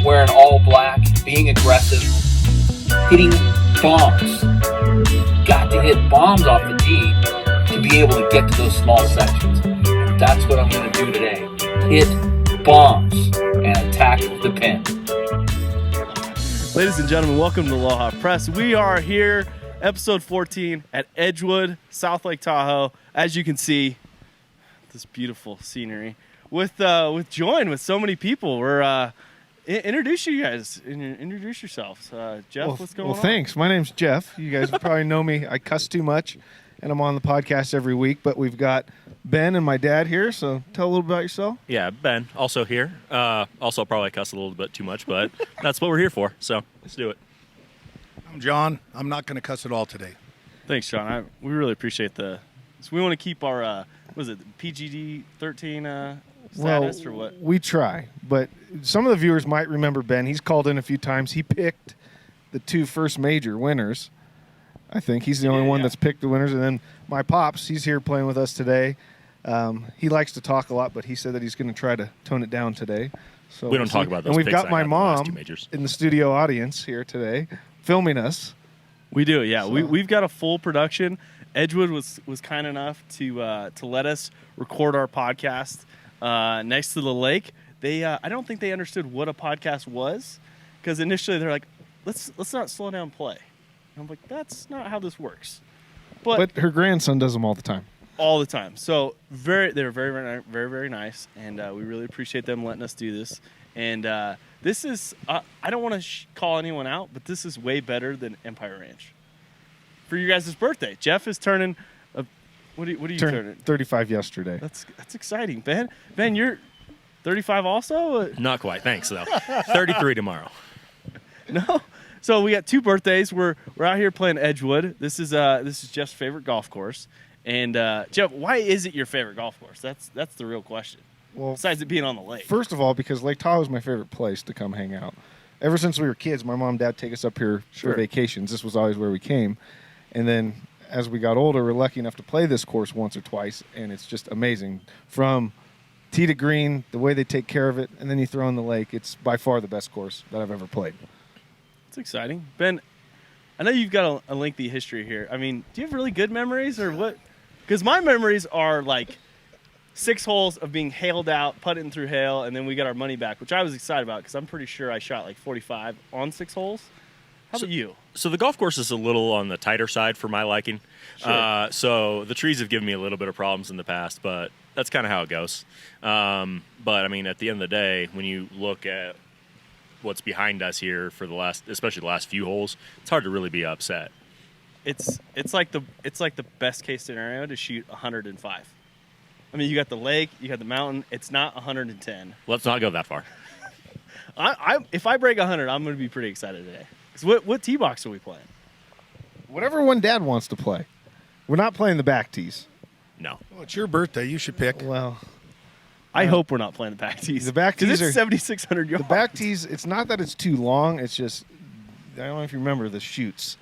wearing all black, being aggressive, hitting bombs. Got to hit bombs off the tee to be able to get to those small sections. And that's what I'm going to do today. Hit bombs and attack the pin. Ladies and gentlemen, welcome to Aloha Press. We are here, episode 14 at Edgewood, South Lake Tahoe. As you can see, this beautiful scenery with so many people. We're introduce you guys. Introduce yourselves. Jeff, what's going on? Well, thanks. My name's Jeff. You guys probably know me. I cuss too much, and I'm on the podcast every week. But we've got Ben and my dad here, so tell a little about yourself. Yeah, Ben, also here. Also probably cuss a little bit too much, but that's what we're here for, so let's do it. I'm John. I'm not going to cuss at all today. Thanks, John. We really appreciate so we want to keep our, PGD 13 status or what? We try, but some of the viewers might remember Ben. He's called in a few times. He picked the two first major winners. I think he's the only one that's picked the winners. And then my pops, he's here playing with us today. He likes to talk a lot, but he said that he's going to try to tone it down today. So we don't talk about those. And we've picks got my mom in the studio audience here today, filming us. We do, yeah. So. We've got a full production. Edgewood was kind enough to let us record our podcast next to the lake. They I don't think they understood what a podcast was, because initially they're like, let's not slow down play. And I'm like, that's not how this works. But her grandson does them all the time. All the time. So they're very, very, very, very nice, and we really appreciate them letting us do this. And this is I don't want to call anyone out, but this is way better than Empire Ranch. For you guys' birthday, Jeff is turning. What are you turning? 35 yesterday. That's exciting, Ben. Ben, you're 35 also? Not quite. Thanks, though. 33 tomorrow. No. So we got two birthdays. We're out here playing Edgewood. This is Jeff's favorite golf course. And Jeff, why is it your favorite golf course? That's the real question. Well, besides it being on the lake. First of all, because Lake Tahoe is my favorite place to come hang out. Ever since we were kids, my mom and dad take us up here for vacations. This was always where we came. And then as we got older, we're lucky enough to play this course once or twice, and it's just amazing. From tee to green, the way they take care of it, and then you throw in the lake. It's by far the best course that I've ever played. It's exciting. Ben, I know you've got a lengthy history here. I mean, do you have really good memories or what? Because my memories are like 6 holes of being hailed out, putting through hail, and then we got our money back, which I was excited about because I'm pretty sure I shot like 45 on 6 holes. How about you? So the golf course is a little on the tighter side for my liking. Sure. So the trees have given me a little bit of problems in the past, but that's kind of how it goes. But, I mean, at the end of the day, when you look at what's behind us here for especially the last few holes, it's hard to really be upset. It's like the best case scenario to shoot 105. I mean, you got the lake, you got the mountain. It's not 110. Let's not go that far. If I break 100, I'm going to be pretty excited today. So what tee box are we playing? Whatever one Dad wants to play. We're not playing the back tees. No. Well, it's your birthday. You should pick. Well, I hope we're not playing the back tees. The back tees are 7,600 yards. The back tees. It's not that it's too long. It's just I don't know if you remember the chutes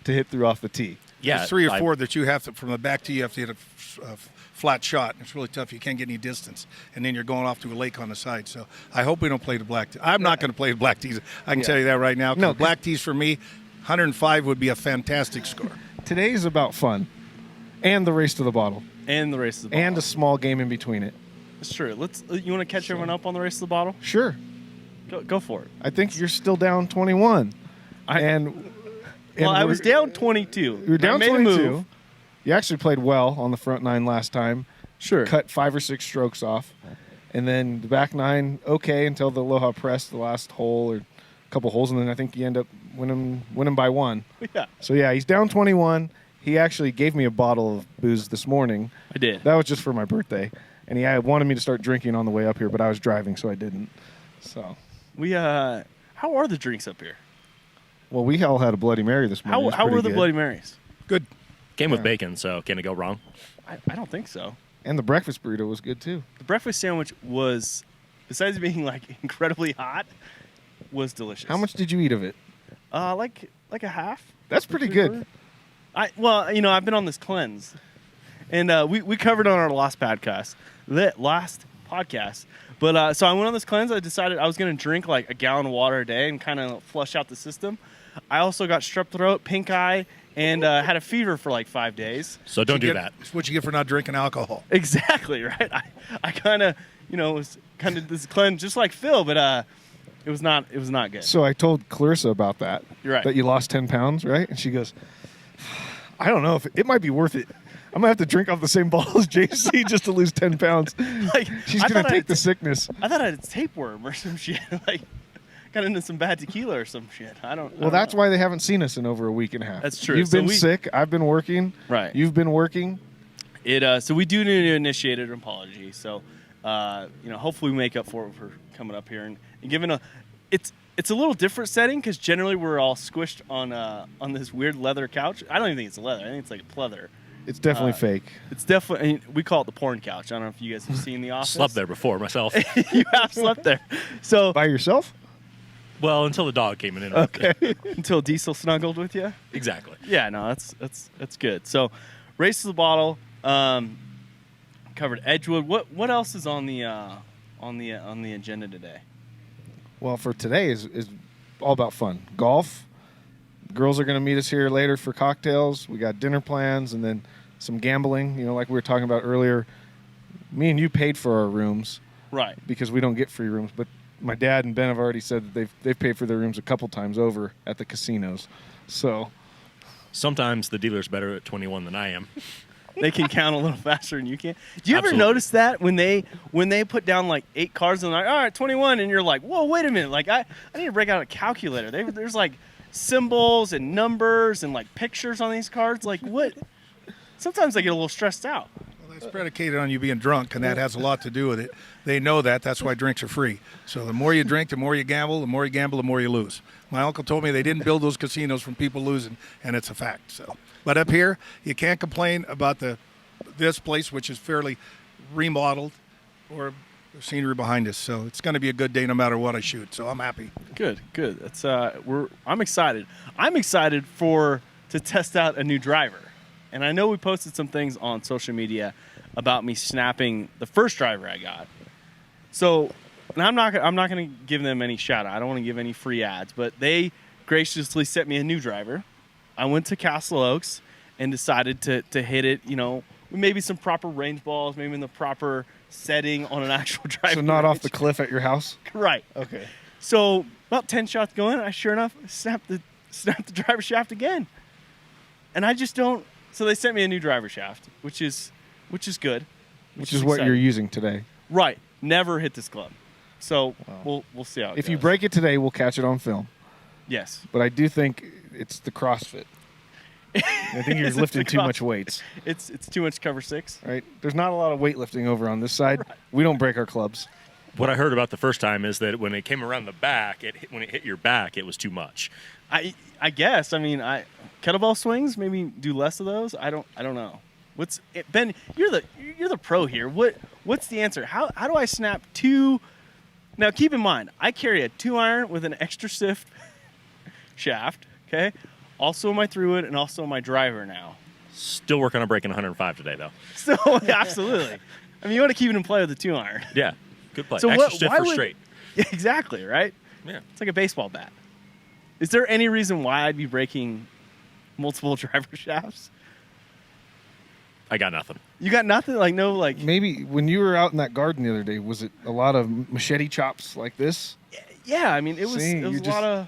to hit through off the tee. Yeah, there's 3 or 4 that you have to from the back tee. You have to hit a flat shot. It's really tough. You can't get any distance, and then you're going off to a lake on the side. So I hope we don't play the black tees. I'm not going to play the black tees. I can tell you that right now. No, black tees for me, 105 would be a fantastic score. Today's about fun, and the race to the bottle, and a small game in between it. It's true. You want to catch everyone up on the race to the bottle? Sure. Go for it. I think you're still down 21, I was down 22. You were down 22. You actually played well on the front 9 last time. Sure. Cut 5 or 6 strokes off. And then the back 9, okay, until the Aloha Press, the last hole or a couple holes. And then I think you end up winning by 1. Yeah. So, yeah, he's down 21. He actually gave me a bottle of booze this morning. I did. That was just for my birthday. And he wanted me to start drinking on the way up here, but I was driving, so I didn't. So how are the drinks up here? Well, we all had a Bloody Mary this morning. How were the Bloody Marys? Good. Came with bacon, so can it go wrong? I don't think so. And the breakfast burrito was good, too. The breakfast sandwich was, besides being, like, incredibly hot, was delicious. How much did you eat of it? Like a half. That's pretty good. I've been on this cleanse. And we covered on our last podcast podcast. But so I went on this cleanse. I decided I was going to drink like a gallon of water a day and kind of flush out the system. I also got strep throat, pink eye, and had a fever for like 5 days. So don't do that. It's what you get for not drinking alcohol. Exactly, right? I kind of, was kind of this cleanse just like Phil, but it was not good. So I told Clarissa about that. You're right. That you lost 10 pounds, right? And she goes, I don't know if it might be worth it. I'm going to have to drink off the same bottle as JC just to lose 10 pounds. Like, She's going to take the sickness. I thought I had a tapeworm or some shit. Like, got into some bad tequila or some shit. I don't that's know. why they haven't seen us in over a week and a half. That's true. You've been sick. I've been working. Right. You've been working. So we do need to initiate an apology. So, hopefully we make up for it for coming up here and giving it's a little different setting because generally we're all squished on this weird leather couch. I don't even think it's leather. I think it's like pleather. It's definitely fake. It's definitely, we call it the porn couch. I don't know if you guys have seen The Office. Slept there before myself. You have slept there. So By yourself? Well, until the dog came in. okay. Until Diesel snuggled with you. Exactly. Yeah, no, that's good. So, race to the bottle. Covered Edgewood. What else is on the agenda today? Well, for today is all about fun. Golf. Girls are going to meet us here later for cocktails. We got dinner plans and then some gambling. Like we were talking about earlier. Me and you paid for our rooms. Right. Because we don't get free rooms. But my dad and Ben have already said that they've paid for their rooms a couple times over at the casinos. So sometimes the dealer's better at 21 than I am. They can count a little faster than you can. Do you ever Absolutely. notice that when they put down like 8 cards and they're like, all right, 21, and you're like, whoa, wait a minute, like I need to break out a calculator. There's like symbols and numbers and like pictures on these cards. Like what? Sometimes I get a little stressed out. Well, that's predicated on you being drunk, and that has a lot to do with it. They know that. That's why drinks are free. So the more you drink, the more you gamble. The more you gamble, the more you lose. My uncle told me they didn't build those casinos from people losing, and it's a fact. So, but up here, you can't complain about this place, which is fairly remodeled, or the scenery behind us. So it's going to be a good day no matter what I shoot. So I'm happy. Good. That's I'm excited. I'm excited to test out a new driver. And I know we posted some things on social media about me snapping the first driver I got. So, and I'm not going to give them any shout out. I don't want to give any free ads, but they graciously sent me a new driver. I went to Castle Oaks and decided to hit it, maybe some proper range balls, maybe in the proper setting on an actual driver. So not off the cliff at your house? Right. Okay. So about 10 shots going, I sure enough snapped the driver shaft again. And I just don't. So they sent me a new driver shaft, which is good. Which is what exciting. you're using today. Right. Never hit this club. So we'll see how it goes. If you break it today, we'll catch it on film. Yes. But I do think it's the CrossFit. I think you're Is it lifting the too much CrossFit? weights. It's too much cover 6. Right? There's not a lot of weightlifting over on this side. Right. We don't break our clubs. What I heard about the first time is that when it came around the back, when it hit your back, it was too much. I guess. I mean, kettlebell swings, maybe do less of those. I don't know. Ben, you're the pro here. What's the answer? How do I snap 2? Now keep in mind, I carry a 2-iron with an extra stiff shaft, okay? Also my 3-wood and also my driver now. Still working on breaking 105 today, though. So absolutely. I mean, you want to keep it in play with the 2-iron. Yeah, good play. So Extra stiff why for would- straight. Yeah, exactly, right? Yeah. It's like a baseball bat. Is there any reason why I'd be breaking multiple driver shafts? I got nothing. You got nothing? Like, no, like... Maybe when you were out in that garden the other day, was it a lot of machete chops like this? Yeah, I mean, it was, See, it was you a just-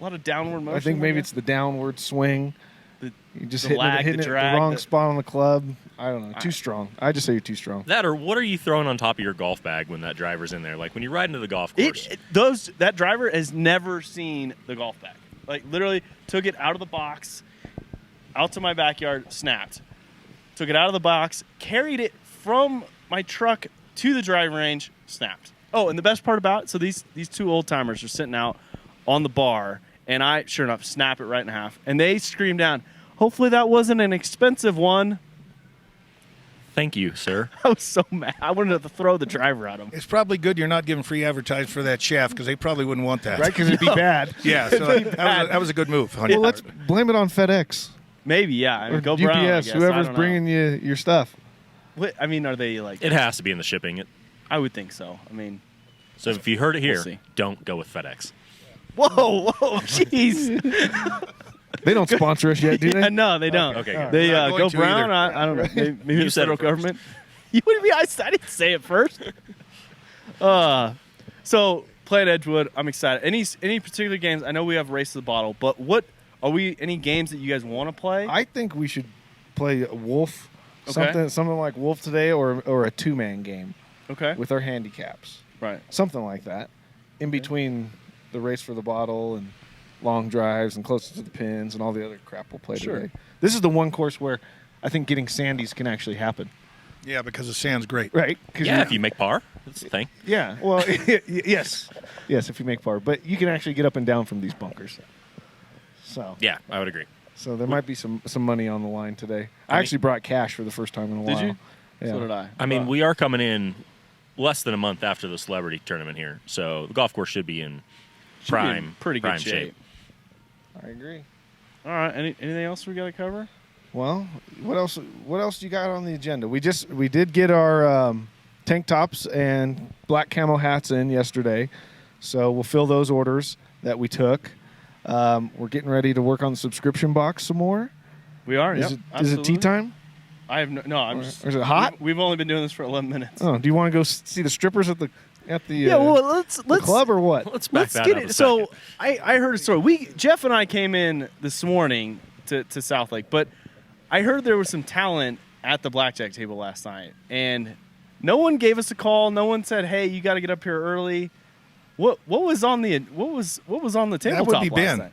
lot of downward motion. I think maybe like it's the downward swing. You just the hitting lag, it the at drag, the wrong the- spot on the club. I don't know. Too strong. I just say you're too strong. That or what are you throwing on top of your golf bag when that driver's in there? Like when you ride into the golf course. That driver has never seen the golf bag. Like, literally took it out of the box, out to my backyard, snapped. Took it out of the box, carried it from my truck to the driving range, snapped. Oh, and the best part about it, so these 2 old timers are sitting out on the bar, and I, sure enough, snap it right in half. And they scream down, hopefully that wasn't an expensive one. Thank you, sir. I was so mad. I wanted to throw the driver at them. It's probably good you're not giving free advertising for that shaft because they probably wouldn't want that. Right? Because it'd be bad. Yeah, so that was a good move. Well, let's blame it on FedEx. Maybe, yeah. I mean, Or go UPS, Brown, I guess. I whoever's don't know. bringing you your stuff. What, I mean, are they like... It has to be in the shipping. I would think so. I mean, So if you heard it here, We'll see. don't go with FedEx. whoa, jeez. They don't sponsor us yet, do they? Yeah, no, they don't. Okay, good. They We're not going go to brown. either. I don't know. Maybe You the said it federal first. government. You would be. I didn't say it first. So play at Edgewood. I'm excited. Any particular games? I know we have Race to the Bottle, but what are we? Any games that you guys want to play? I think we should play Wolf, Okay. something like Wolf today, or a 2-man game Okay. with our handicaps, Right. something like that, in between the Race for the Bottle and long drives and closest to the pins and all the other crap we'll play Sure. today. This is the one course where I think getting sandies can actually happen, Yeah, because the sand's great. right? 'Cause Yeah, if you make par, that's the thing. yeah. Well, yes, if you make par, but you can actually get up and down from these bunkers. So Yeah, I would agree. So there might be some money on the line today. I actually brought cash for the first time in a Did while. you? Yeah. So did I. I mean, we are coming in less than a month after the celebrity tournament here, so the golf course should be in Should be in prime, pretty good prime shape. I agree. All right. Anything else we got to cover? Well, what else? What else do you got on the agenda? We did get our tank tops and black camo hats in yesterday, so we'll fill those orders that we took. We're getting ready to work on the subscription box some more. We are. Is Yep, it tea absolutely. time? I have no. I'm Or just. is it hot? We've only been doing this for 11 minutes. Oh, do you want to go see the strippers at the Yeah. Well, let's the club or what? Let's back Let's that get up it. a So second. I heard a story. Jeff and I came in this morning to South Lake, but I heard there was some talent at the blackjack table last night, and no one gave us a call. No one said, "Hey, you got to get up here early." What was on the on the tabletop be last Ben. night?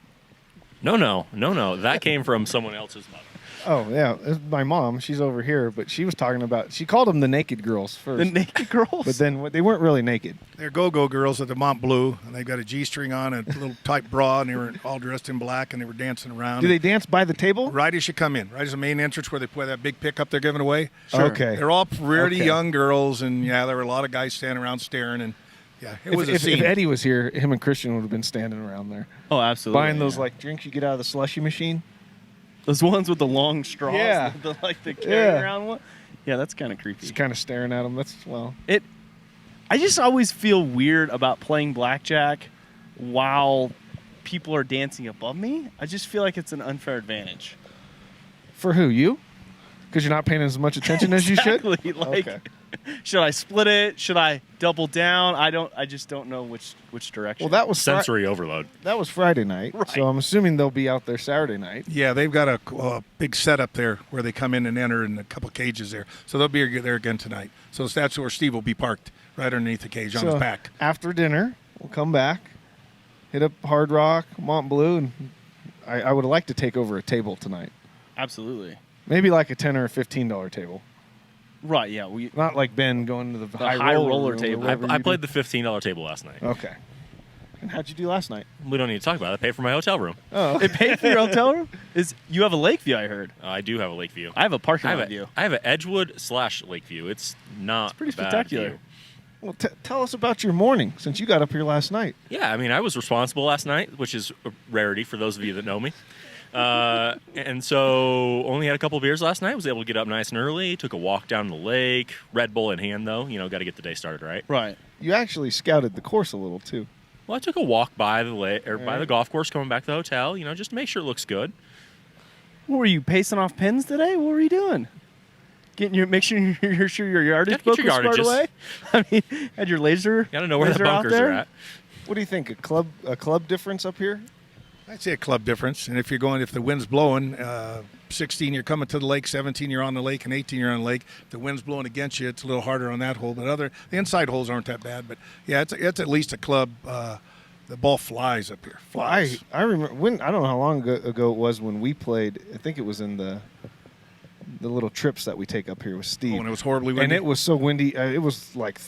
No. That came from someone else's mother. Oh yeah, it's my mom. She's over here, but she was talking about. She called them the naked girls first, The naked girls. but then they weren't really naked. They're go-go girls at the Mont Bleu, and they got a G-string on and a little tight bra, and they were all dressed in black, and they were dancing around. Do they dance by the table? Right as you come in, right as the main entrance where they play that big pickup they're giving away. Sure. Okay. They're all pretty Okay. young girls, and yeah, there were a lot of guys standing around staring, and yeah, it was a If scene. Eddie was here, him and Christian would have been standing around there oh, absolutely. buying those yeah. like drinks you get out of the slushy machine. those ones with the long straws. Yeah. the carry Yeah. around one. Yeah, that's kind of creepy. Just kind of staring at them. I just always feel weird about playing blackjack while people are dancing above me. I just feel like it's an unfair advantage. For who? You? Because you're not paying as much attention as you should. Exactly. Like, Okay. should I split it? Should I double down? I just don't know which direction. Well, that was Sensory overload. that was Friday night, Right. so I'm assuming they'll be out there Saturday night. Yeah, they've got a big setup there where they come in and enter in a couple cages there. So they'll be there again tonight. So that's where Steve will be parked, right underneath the cage on So his back. after dinner, we'll come back, hit up Hard Rock, Mont Bleu, and I would like to take over a table tonight. Absolutely. Maybe like a $10 or $15 table. Right. Yeah. We. Not like Ben going to the, high roller room or table. whatever I you played do. the $15 table last night. Okay. And how'd you do last night? We don't need to talk about it. I paid for my hotel room. Oh, It paid for your hotel room. You have a lake view? I heard. I do have a lake view. I have a parking I lot have view. I have an Edgewood / lake view. It's not pretty a bad spectacular. view. well, tell us about your morning since you got up here last night. Yeah, I mean, I was responsible last night, which is a rarity for those of you that know me. And so only had a couple beers last night. Was able to get up nice and early. Took a walk down the lake. Red Bull in hand, though. Got to get the day started right. Right. You actually scouted the course a little too. Well, I took a walk by the lake or by Alright. the golf course, coming back to the hotel. Just to make sure it looks good. What were you pacing off pins today? What were you doing? Make sure your yardage Gotta book get was your squared yardages. away. I mean, had your laser. Got to know where the laser out bunkers there? are at. What do you think? A club difference up here? I'd say a club difference. And if the wind's blowing, 16 you're coming to the lake, 17 you're on the lake, and 18 you're on the lake. If the wind's blowing against you, it's a little harder on that hole. But the inside holes aren't that bad. But yeah, it's at least a club. The ball flies up here. Well, Flies. I remember I don't know how long ago it was when we played. I think it was in the little trips that we take up here with Steve. Oh, and it was horribly windy. And it was so windy. It was like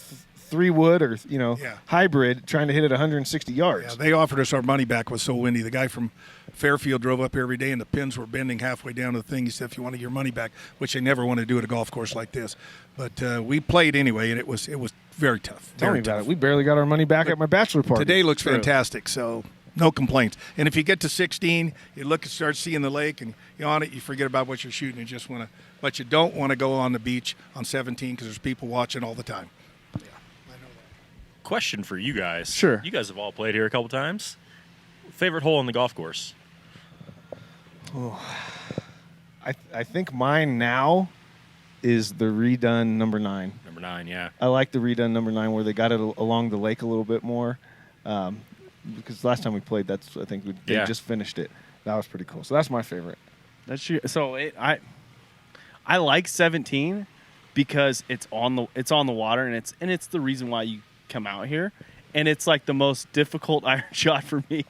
3-wood or Yeah. hybrid trying to hit it 160 yards. Yeah, they offered us our money back. It was so windy. The guy from Fairfield drove up every day, and the pins were bending halfway down to the thing. He said, "If you wanted your money back," which they never want to do at a golf course like this. But we played anyway, and it was very tough. Tell me Very about tough. it. We barely got our money back at my bachelor party. Today looks True. fantastic, so no complaints. And if you get to 16, you look and start seeing the lake, and you're on it, you forget about what you're shooting. You just want to, but you don't want to go on the beach on 17 because there's people watching all the time. Yeah, question for you guys. Sure. You guys have all played here a couple times. Favorite hole on the golf course? I think mine now is the redone number 9. Number 9, yeah. I like the redone number 9 where they got it along the lake a little bit more. Because last time we played, I think they just finished it. That was pretty cool. So that's my favorite. I like 17 because it's on the water and it's the reason why you come out here, and it's like the most difficult iron shot for me,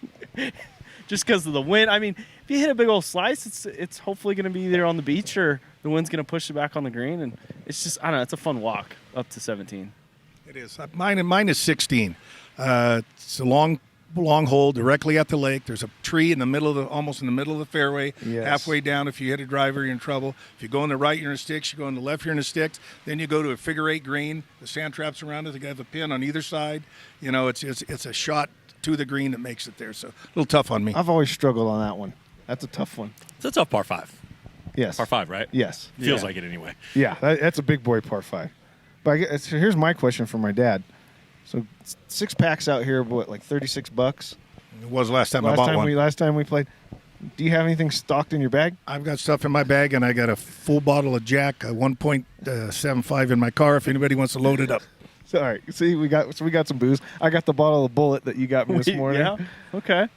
just because of the wind. I mean, if you hit a big old slice, it's hopefully going to be there on the beach, or the wind's going to push it back on the green, and it's just, I don't know, it's a fun walk up to 17. It is. Mine is 16. It's a long hole directly at the lake. There's a tree in the middle of almost in the middle of the fairway. Yes. Halfway down, if you hit a driver, you're in trouble. If you go on the right, you're in the sticks. You go on the left, you're in the sticks. Then you go to a figure 8 green. The sand traps around it. They have a pin on either side. You know, it's a shot to the green that makes it there. So a little tough on me. I've always struggled on that one. That's a tough one. It's a tough par 5. Yes. Par 5, right? Yes. Feels like it anyway. Yeah, that's a big boy par 5. But so here's my question for my dad. So 6 packs out here, what, like $36? It was last time I bought one. Last time we played. Do you have anything stocked in your bag? I've got stuff in my bag, and I got a full bottle of Jack, a 1.75 in my car if anybody wants to load it up. So, all right. See, we got some booze. I got the bottle of Bullet that you got me this morning. Yeah. Okay.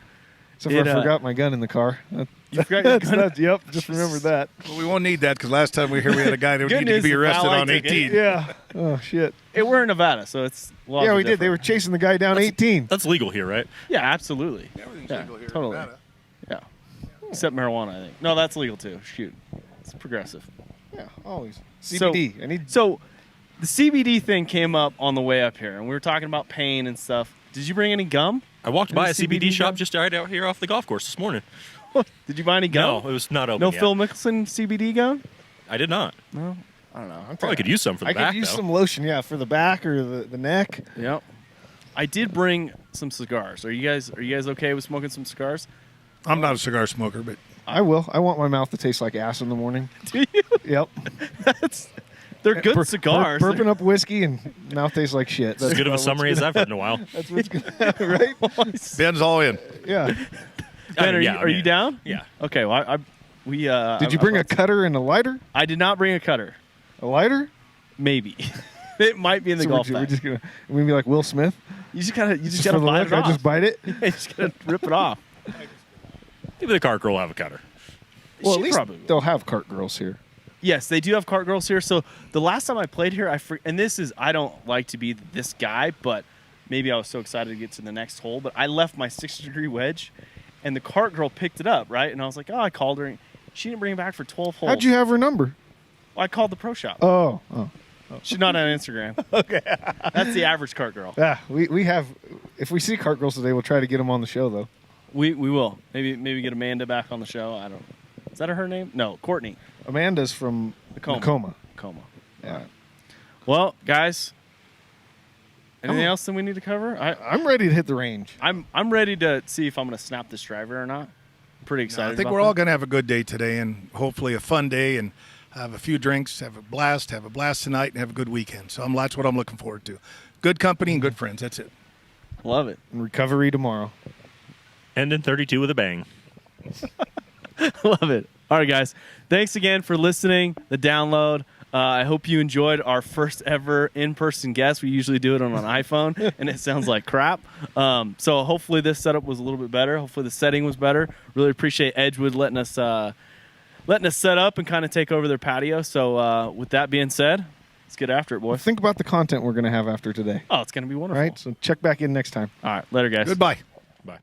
So I forgot my gun in the car. You forgot your gun? Yep. Just remember that. Well, we won't need that because last time we were here, we had a guy that needed to be arrested on 18. Yeah. Oh shit. We're in Nevada, so it's laws Yeah, are we did. different. They were chasing the guy down 18. That's legal here, right? Yeah, absolutely. Everything's Yeah, legal here totally. in Nevada. Yeah. Except marijuana, I think. No, that's legal too. Shoot. It's progressive. Yeah, always. CBD. So the CBD thing came up on the way up here, and we were talking about pain and stuff. Did you bring any gum? I walked by a CBD CBD shop gum? just right out here off the golf course this morning. Did you buy any gum? No, it was not open No yet. Phil Mickelson CBD gum? I did not. No. I don't know. Probably could use some for the I back, could use though. some lotion, yeah, for the back or the neck. Yep. I did bring some cigars. Are you guys okay with smoking some cigars? I'm not a cigar smoker, but I will. I want my mouth to taste like ass in the morning. Do you? Yep. They're good cigars. Burping up whiskey and mouth tastes like shit. As good of a summary as I've heard in a while. That's what's going to happen, right? Ben's all in. Yeah. Ben, Yeah, are you down? Yeah. Okay. Well, Did you bring a cutter and a lighter? I did not bring a cutter. A lighter? Maybe. It might be in the So golf we're bag. just gonna be like Will Smith. You just gotta For the bite look, it I off. just bite it. You just gotta rip it off. Maybe the cart girl will have a cutter. Well, She at least probably will. they'll have cart girls here. Yes, they do have cart girls here. So the last time I played here, I don't like to be this guy, but maybe I was so excited to get to the next hole. But I left my 60-degree wedge, and the cart girl picked it up, right? And I was like, oh, I called her. And she didn't bring it back for 12 holes. How'd you have her number? Well, I called the pro shop. Oh. She's not on Instagram. Okay. That's the average cart girl. Yeah, we have. If we see cart girls today, we'll try to get them on the show though. We will. Maybe get Amanda back on the show. I don't. Is that her name? No, Courtney. Amanda's from Nakoma. Yeah. Well, guys. Anything else that we need to cover? I'm ready to hit the range. I'm ready to see if I'm going to snap this driver or not. I'm pretty excited. I think about we're all that. going to have a good day today and hopefully a fun day and have a few drinks, have a blast tonight, and have a good weekend. So that's what I'm looking forward to. Good company and good friends. That's it. Love it. And recovery tomorrow. End in 32 with a bang. Love it. All right, guys. Thanks again for listening. The download. I hope you enjoyed our first ever in-person guest. We usually do it on an iPhone, and it sounds like crap. So hopefully this setup was a little bit better. Hopefully the setting was better. Really appreciate Edgewood letting us set up and kind of take over their patio. So with that being said, let's get after it, boys. Think about the content we're going to have after today. Oh, it's going to be wonderful. Right? So check back in next time. All right. Later, guys. Goodbye. Bye.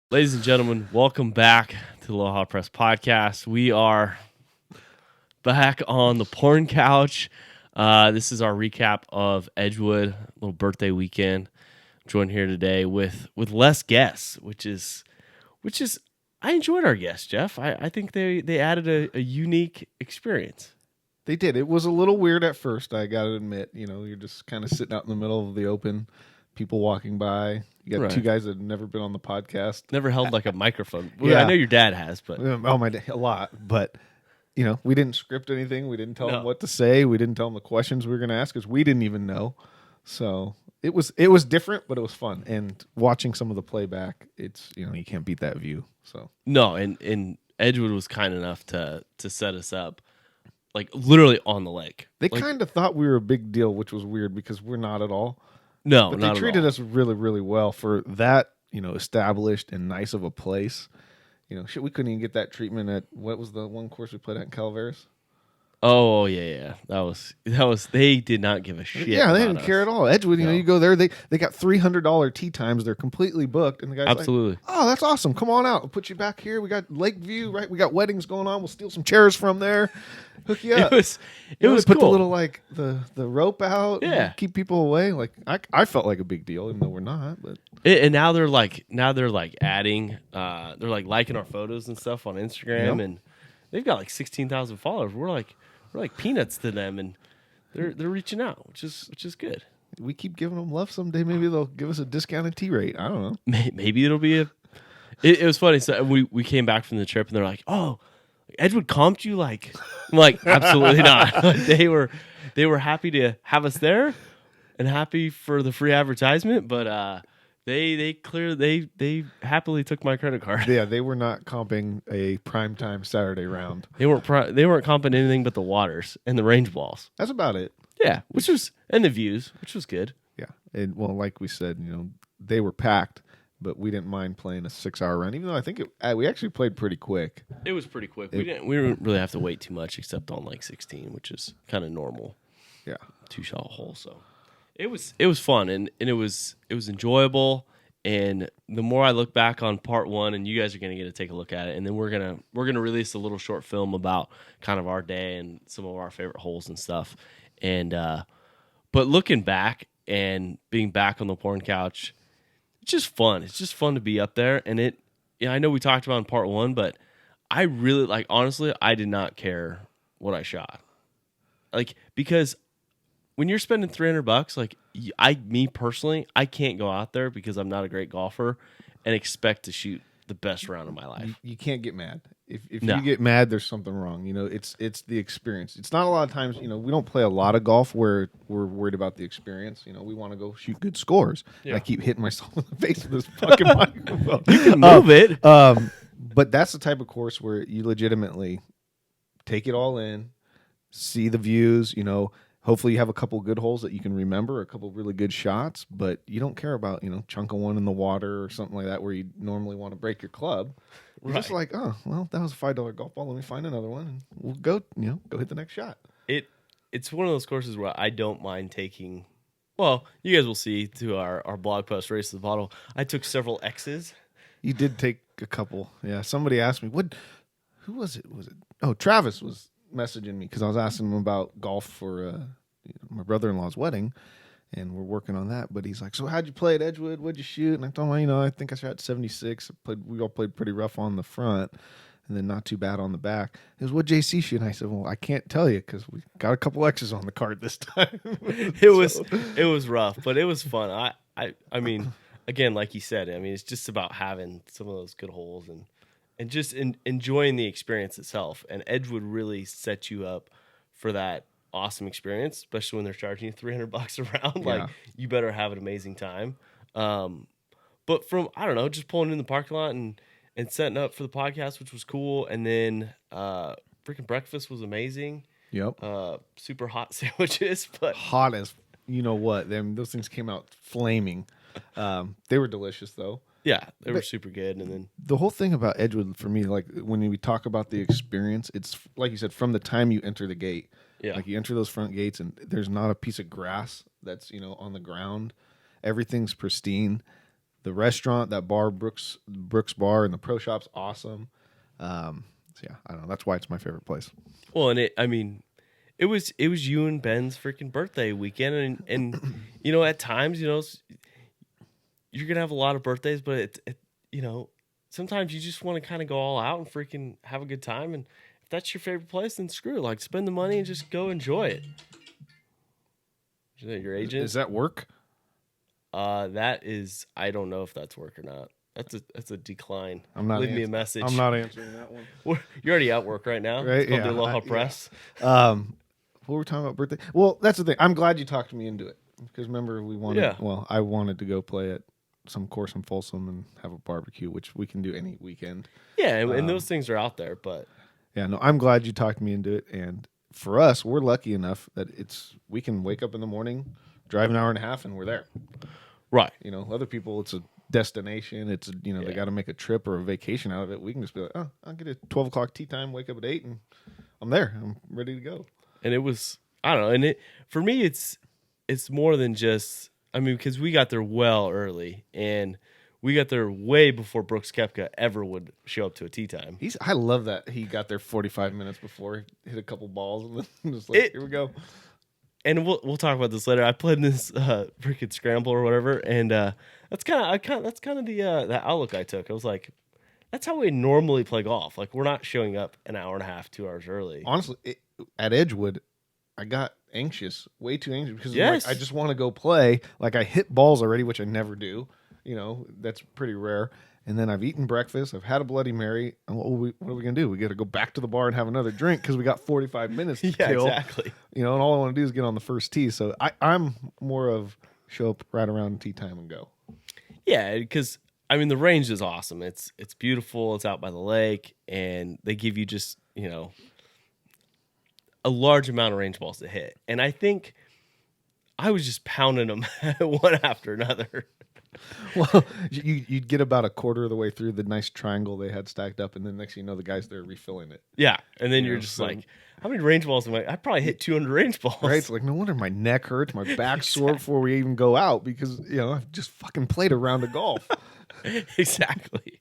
Ladies and gentlemen, welcome back to the Aloha Press Podcast. We are back on the porn couch. This is our recap of Edgewood, little birthday weekend. I'm joined here today with less guests, which is I enjoyed our guests, Jeff. I think they added a unique experience. They did. It was a little weird at first, I got to admit. You know, you're just kind of sitting out in the middle of the open, people walking by. You got Right. two guys that have never been on the podcast. Never held like a microphone. Well, Yeah. I know your dad has, but Oh, a lot. But we didn't script anything. We didn't tell No. them what to say. We didn't tell them the questions we were going to ask because we didn't even know. So it was different, but it was fun. And watching some of the playback, it's you can't beat that view. So No, and Edgewood was kind enough to set us up, like literally on the lake. they Like, kind of thought we were a big deal, which was weird because we're not at all. no, But not they at treated all. us really, really well for that, established and nice of a place. We couldn't even get that treatment at what was the one course we played at in Calaveras? Oh yeah. That was. They did not give a shit. Yeah, they about didn't care us. at all. Edgewood, No. you go there, they got $300 tee times. They're completely booked, and the guy's Absolutely. like, "Oh, that's awesome! Come on out. We'll put you back here. We got lake view, right? We got weddings going on. We'll steal some chairs from there, hook you up." It They was put cool. the little the rope out, Yeah. keep people away. Like I felt like a big deal, even though we're not. But And now they're like adding, they're like liking our photos and stuff on Instagram, Yep. and they've got like 16,000 followers. We're like peanuts to them, and they're reaching out, which is good. we keep giving them love. Someday maybe they'll give us a discounted tee rate. I don't know. Maybe it'll be it was funny. So we came back from the trip, and they're like, "Oh, Edgewood comped you?" Like, I'm like, absolutely not. Like, they were happy to have us there, and happy for the free advertisement, but they happily took my credit card. Yeah, they were not comping a primetime Saturday round. They weren't comping anything but the waters and the range balls. That's about it. Yeah, and the views, which was good. Yeah, and well, like we said, they were packed, but we didn't mind playing a 6-hour run. Even though I think we actually played pretty quick. It was pretty quick. We didn't really have to wait too much, except on like 16, which is kind of normal. Yeah, 2-shot hole. So it was fun, and it was enjoyable. And the more I look back on part one, and you guys are going to get to take a look at it, and then we're gonna release a little short film about kind of our day and some of our favorite holes and stuff. And but looking back and being back on the porn couch, it's just fun. It's just fun to be up there. And I know we talked about in part one, but I really honestly, I did not care what I shot. Because when you're spending $300, me personally, I can't go out there because I'm not a great golfer and expect to shoot the best round of my life. you can't get mad. If No. you get mad, there's something wrong. It's the experience. It's not a lot of times. We don't play a lot of golf where we're worried about the experience. We want to go shoot good scores. Yeah. I keep hitting myself in the face with this fucking microphone. You can move it. But that's the type of course where you legitimately take it all in, see the views. Hopefully you have a couple good holes that you can remember, a couple really good shots, but you don't care about, chunk of one in the water or something like that where you normally want to break your club. You're just like, oh, well, that was a $5 golf ball. Let me find another one and we'll go hit the next shot. It's one of those courses where I don't mind taking. Well, you guys will see through our blog post, Race to the Bottle. I took several X's. You did take a couple. Yeah. Somebody asked me, who was it? Oh, Travis was messaging me because I was asking him about golf for my brother-in-law's wedding, and we're working on that. But he's like, "So how'd you play at Edgewood? What'd you shoot?" And I told him, I think I shot 76. We all played pretty rough on the front, and then not too bad on the back. He goes, "What JC shoot?" And I said, "Well, I can't tell you because we got a couple X's on the card this time." It was rough, but it was fun. I mean, again, like you said, it's just about having some of those good holes and just enjoying the experience itself. And Edgewood really sets you up for that awesome experience, especially when they're charging you $300 a round. Yeah. You better have an amazing time. But from, I don't know, just pulling in the parking lot and setting up for the podcast, which was cool. And then freaking breakfast was amazing. Yep. Super hot sandwiches, but Hot as what? Those things came out flaming. They were delicious though. yeah, they were super good. And then The whole thing about Edgewood for me, like when we talk about the experience, it's like you said, from the time you enter the gate. Yeah. Like you enter those front gates and there's not a piece of grass that's, on the ground. Everything's pristine. The restaurant, that bar, Brooks Bar, and the pro shop's awesome. So yeah, I don't know. That's why it's my favorite place. well, and it was you and Ben's freaking birthday weekend, and at times you're gonna have a lot of birthdays, but sometimes you just want to kind of go all out and freaking have a good time. And if that's your favorite place, then screw it. Like, spend the money and just go enjoy it. Is that your agent? Is that work? That is, I don't know if that's work or not. That's a decline. I'm not Leave me a answering- message. I'm not answering that one. You're already at work right now. Right? It's called Yeah, the Aloha yeah. Press. What were we talking about birthday? Well, that's the thing. I'm glad you talked me into it because remember we wanted. Yeah. Well, I wanted to go play at some course in Folsom and have a barbecue, which we can do any weekend. Yeah, and those things are out there, but Yeah, no, I'm glad you talked me into it. And for us, we're lucky enough that we can wake up in the morning, drive an hour and a half, and we're there. right. You know, other people, it's a destination. It's they Yeah. got to make a trip or a vacation out of it. We can just be like, oh, I'll get a 12 o'clock tea time, wake up at 8, and I'm there. I'm ready to go. And it was, I don't know, and for me it's more than just, I mean, because we got there well early, and we got there way before Brooks Koepka ever would show up to a tee time. I love that he got there 45 minutes before, hit a couple balls, and then just like, here we go. And we'll talk about this later. I played in this freaking scramble or whatever, and that's kind of the outlook I took. I was like, that's how we normally play golf. Like, we're not showing up an hour and a half, 2 hours early. Honestly, at Edgewood, I got anxious, way too anxious, because Yes. I just want to go play. Like, I hit balls already, which I never do. You know, that's pretty rare. And then I've eaten breakfast. I've had a Bloody Mary. And what are we going to do? We got to go back to the bar and have another drink because we got 45 minutes to Yeah, kill. exactly. You know, and all I want to do is get on the first tee. So I'm more of show up right around tee time and go. Yeah, because I mean the range is awesome. It's beautiful. It's out by the lake, and they give you just a large amount of range balls to hit. And I think I was just pounding them one after another. Well, you'd get about a quarter of the way through the nice triangle they had stacked up, and then next thing you know, the guys there refilling it. Yeah, and then Yeah, you're just so- like, how many range balls am I probably hit 200 range balls. Right? It's like, no wonder my neck hurts, my back's sore before we even go out because, I've just fucking played a round of golf. Exactly.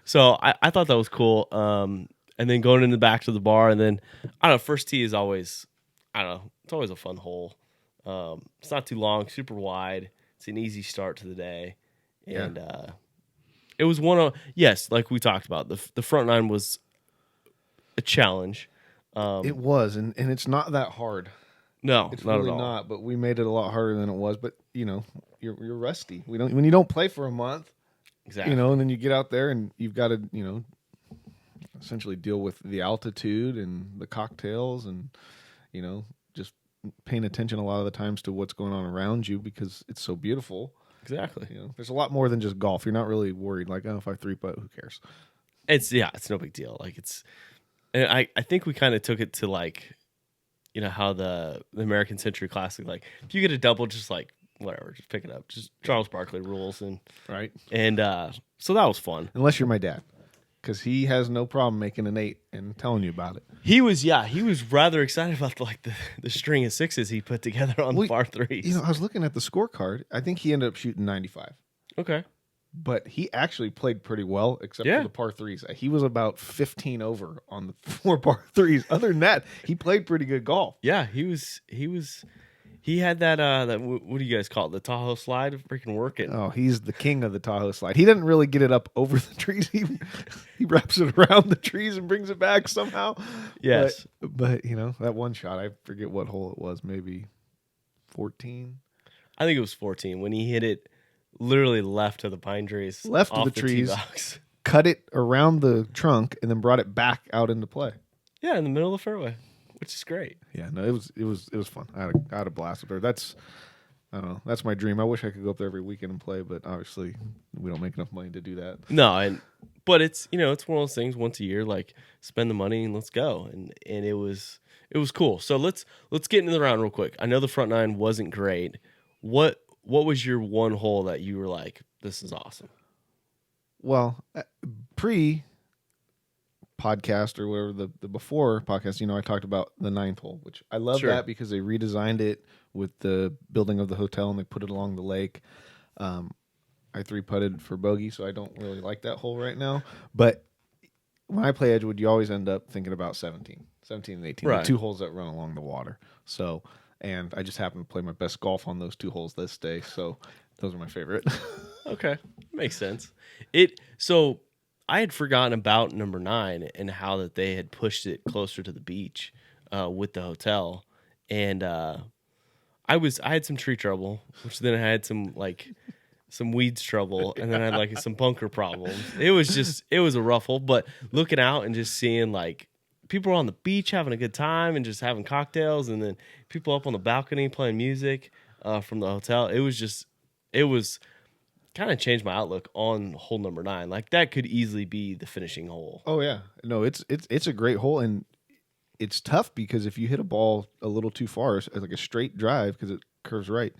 So I thought that was cool. And then going in the back to the bar, and then I don't know. First tee is always, it's always a fun hole. It's not too long, super wide. It's an easy start to the day, and it was like we talked about, the front nine was a challenge. It was, and it's not that hard. No, It's not really at all. not, but we made it a lot harder than it was. But you're rusty. When you don't play for a month, Exactly. and then you get out there and you've got to essentially deal with the altitude and the cocktails and just paying attention a lot of the times to what's going on around you because it's so beautiful. Exactly. There's a lot more than just golf. You're not really worried like, oh, if I three putt, who cares? It's no big deal. Like and I think we kind of took it to like, how the American Century Classic, like if you get a double, just like whatever, just pick it up. Just Charles Barkley rules and Right. So that was fun. Unless you're my dad, because he has no problem making an 8 and telling you about it. He was rather excited about like the string of sixes he put together on the Well, par threes. I was looking at the scorecard. I think he ended up shooting 95. Okay. But he actually played pretty well, except Yeah. for the par threes. He was about 15 over on the 4 par threes. Other than that, he played pretty good golf. Yeah, he had that what do you guys call it? The Tahoe slide freaking working. Oh, he's the king of the Tahoe slide. He doesn't really get it up over the trees. He wraps it around the trees and brings it back somehow. Yes. But that one shot, I forget what hole it was, maybe 14. I think it was 14 when he hit it literally left of the pine trees. Left of off the tee trees. box. Cut it around the trunk and then brought it back out into play. Yeah, in the middle of the fairway, which is great. Yeah, no, it was fun. I had a blast with her. That's I don't know. That's my dream. I wish I could go up there every weekend and play, but obviously we don't make enough money to do that. No, but it's it's one of those things once a year, like spend the money and let's go. And it was cool. So let's get into the round real quick. I know the front nine wasn't great. What was your one hole that you were like, this is awesome? Well, pre podcast or whatever the before podcast, I talked about the 9th hole, which I love Sure. that because they redesigned it with the building of the hotel and they put it along the lake. I 3-putted for bogey, so I don't really like that hole right now. But when I play Edgewood, you always end up thinking about 17 and 18, Right. the 2 holes that run along the water. So, and I just happen to play my best golf on those 2 holes this day, so those are my favorite. Okay, makes sense. So I had forgotten about number 9 and how that they had pushed it closer to the beach with the hotel, and I had some tree trouble, which then I had some some weeds trouble, and then I had like some bunker problems. It was a rough hole. But looking out and just seeing like people on the beach having a good time and just having cocktails, and then people up on the balcony playing music from the hotel. It was kind of changed my outlook on hole number 9. Like that could easily be the finishing hole. Oh yeah, no, it's a great hole, and it's tough because if you hit a ball a little too far, it's like a straight drive because it curves right,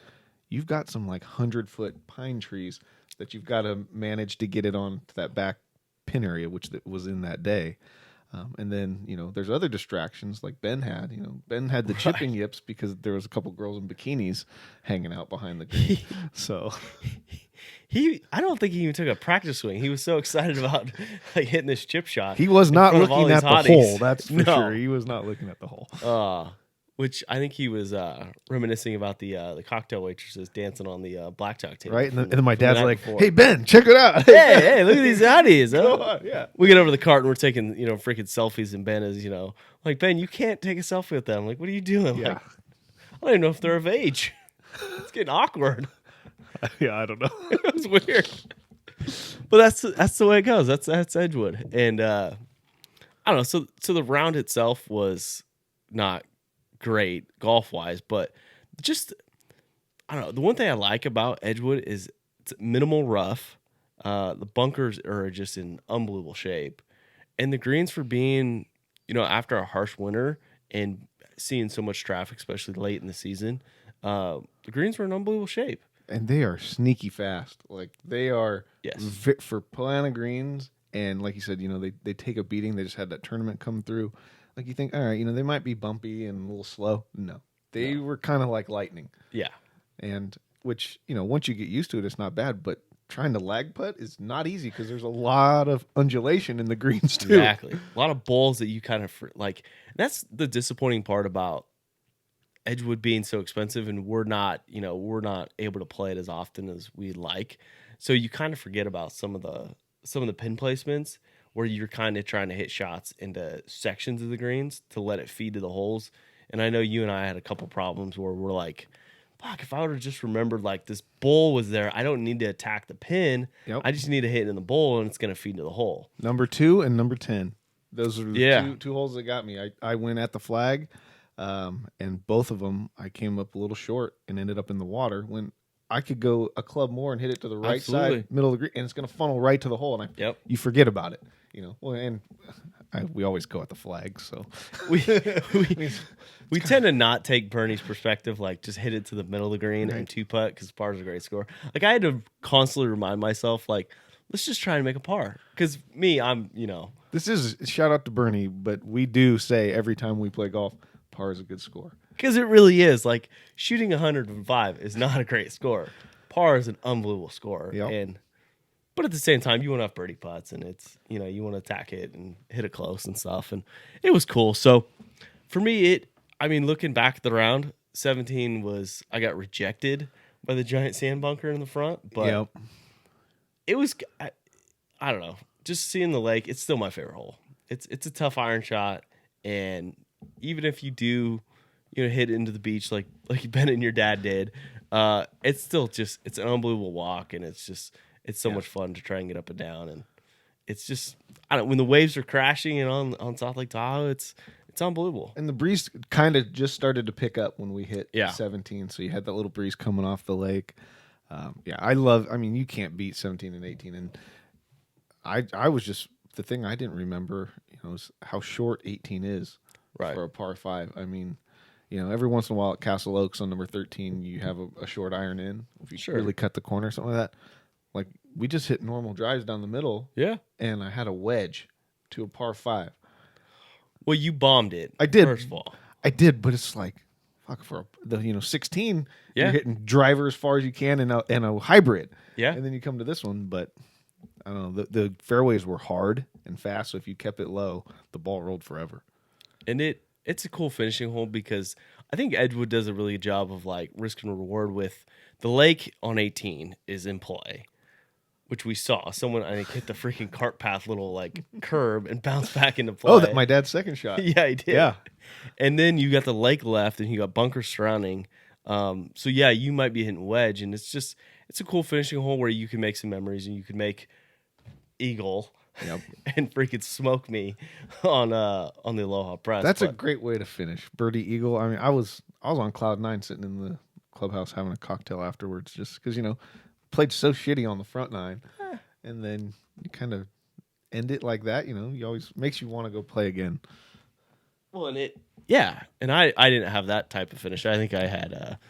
you've got some like 100-foot pine trees that you've got to manage to get it on to that back pin area, which was in that day. And then, there's other distractions like Ben had. Ben had the chipping yips because there was a couple girls in bikinis hanging out behind the green. So I don't think he even took a practice swing. He was so excited about like hitting this chip shot. He was not looking at the hotties. hole. That's for sure. He was not looking at the hole. Which I think he was reminiscing about the cocktail waitresses dancing on the blackjack table. Right, and then my dad's like, before. "Hey Ben, check it out! hey, look at these hotties!" Go on, yeah. We get over to the cart and we're taking freaking selfies, and Ben is like, "Ben, you can't take a selfie with them." Like, what are you doing? Yeah. Like, I don't even know if they're of age. It's getting awkward. Yeah, I don't know. It was weird. But that's the way it goes. That's Edgewood, and I don't know. So the round itself was not great golf wise, but just I don't know. The one thing I like about Edgewood is it's minimal rough. The bunkers are just in unbelievable shape, and the greens for being after a harsh winter and seeing so much traffic, especially late in the season, the greens were in unbelievable shape. And they are sneaky fast. Like they are Yes. For Polana greens, and like you said, they take a beating. They just had that tournament come through. Like you think, all right, they might be bumpy and a little slow. No, they were kind of like lightning. Yeah. And which, once you get used to it, it's not bad. But trying to lag putt is not easy because there's a lot of undulation in the greens too. Exactly. A lot of balls that you kind of like. That's the disappointing part about Edgewood being so expensive, and we're not able to play it as often as we'd like. So you kind of forget about some of the pin placements where you're kind of trying to hit shots into sections of the greens to let it feed to the holes. And I know you and I had a couple problems where we're like, fuck, if I would have just remembered like this bowl was there, I don't need to attack the pin. Yep. I just need to hit it in the bowl and it's going to feed to the hole. Number 2 and number 10. Those are the Yeah. two holes that got me. I went at the flag, and both of them I came up a little short and ended up in the water when I could go a club more and hit it to the right Absolutely. side, middle of the green, and it's going to funnel right to the hole. And you forget about it, Well, and we always go at the flag, so We tend to not take Bernie's perspective, like just hit it to the middle of the green and 2-putt because par's a great score. Like I had to constantly remind myself, like, let's just try and make a par. Because I'm. This is shout out to Bernie, but we do say every time we play golf, par is a good score. Because it really is. Like, shooting 105 is not a great score. Par is an unbelievable score. Yep. But at the same time, you want to have birdie putts, and it's, you want to attack it and hit it close and stuff. And it was cool. So for me, looking back at the round, 17 I got rejected by the giant sand bunker in the front. But it was, I don't know, just seeing the lake, it's still my favorite hole. It's a tough iron shot. And even if you do, hit into the beach like Ben and your dad did, it's still just, it's an unbelievable walk, and it's so much fun to try and get up and down, and it's just, when the waves are crashing and on South Lake Tahoe, it's unbelievable. And the breeze kind of just started to pick up when we hit 17, so you had that little breeze coming off the lake. You can't beat 17 and 18, and I was just, the thing I didn't remember, is how short 18 is for a par 5. Every once in a while at Castle Oaks on number 13, you have a short iron in. If you really cut the corner, something like that. Like, we just hit normal drives down the middle. Yeah. And I had a wedge to a par 5. Well, you bombed it. I did. First of all. I did, but it's like, fuck, for the 16, you're hitting driver as far as you can in a hybrid. Yeah. And then you come to this one, but I don't know. The fairways were hard and fast, so if you kept it low, the ball rolled forever. And it's a cool finishing hole because I think Edgewood does a really good job of like risk and reward with the lake on 18 is in play, which we saw. Someone, I think, hit the freaking cart path little like curb and bounced back into play. Oh, that my dad's second shot. Yeah, he did. Yeah. And then you got the lake left and you got bunkers surrounding. So yeah, you might be hitting wedge, and it's a cool finishing hole where you can make some memories, and you can make eagle. Yep. And freaking smoke me on the Aloha press. That's a great way to finish. Birdie eagle. I mean, I was on cloud 9 sitting in the clubhouse having a cocktail afterwards, just because played so shitty on the front 9, and then you kind of end it like that. You always makes you want to go play again. Well, and I didn't have that type of finish. I think I had a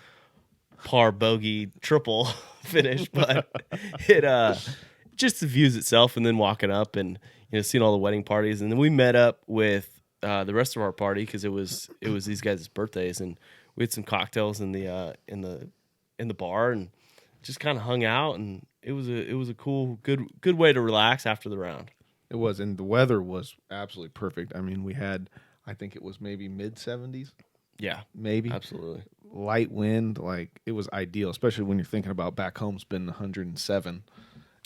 par bogey triple finish, but it just the views itself, and then walking up and seeing all the wedding parties, and then we met up with the rest of our party because it was these guys' birthdays, and we had some cocktails in the bar and just kind of hung out, and it was a cool good way to relax after the round. It was, and the weather was absolutely perfect. I mean, we had, I think it was maybe mid 70s. Yeah, maybe absolutely light wind, like it was ideal, especially when you're thinking about back home's been 107.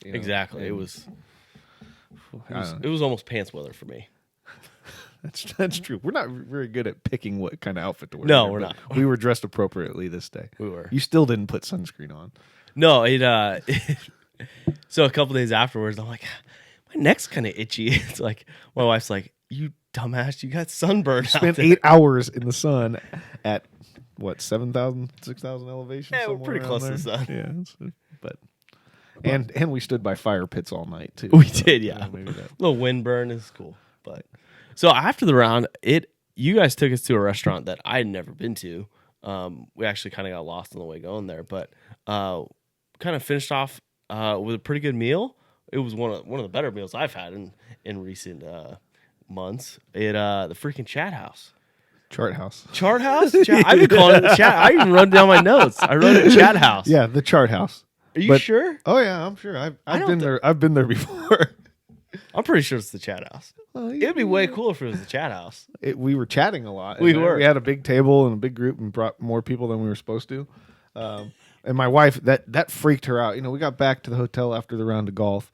Exactly. It was almost pants weather for me. That's true. We're not very good at picking what kind of outfit to wear. No, we're not. We were dressed appropriately this day. We were. You still didn't put sunscreen on. No, so a couple days afterwards, I'm like, my neck's kind of itchy. It's like my wife's like, you dumbass, you got sunburned. Spent 8 hours in the sun at what 7,000, 6,000 elevation. Yeah, we're pretty close to the sun. Yeah, but. And we stood by fire pits all night too. We did, yeah. Maybe that. Little wind burn is cool. But so after the round, you guys took us to a restaurant that I had never been to. We actually kind of got lost on the way going there, but kind of finished off with a pretty good meal. It was one of the better meals I've had in recent months. The freaking Chat House. Chart House. Chart House? I've been calling it the Chat. I even wrote down my notes. I wrote it Chat House. Yeah, the Chart House. Are you sure? Oh yeah, I'm sure. I've been there. I've been there before. I'm pretty sure it's the Chat House. Well, It'd be way cooler if it was the Chat House. We were chatting a lot. We were. We had a big table and a big group and brought more people than we were supposed to. And my wife, that freaked her out. We got back to the hotel after the round of golf.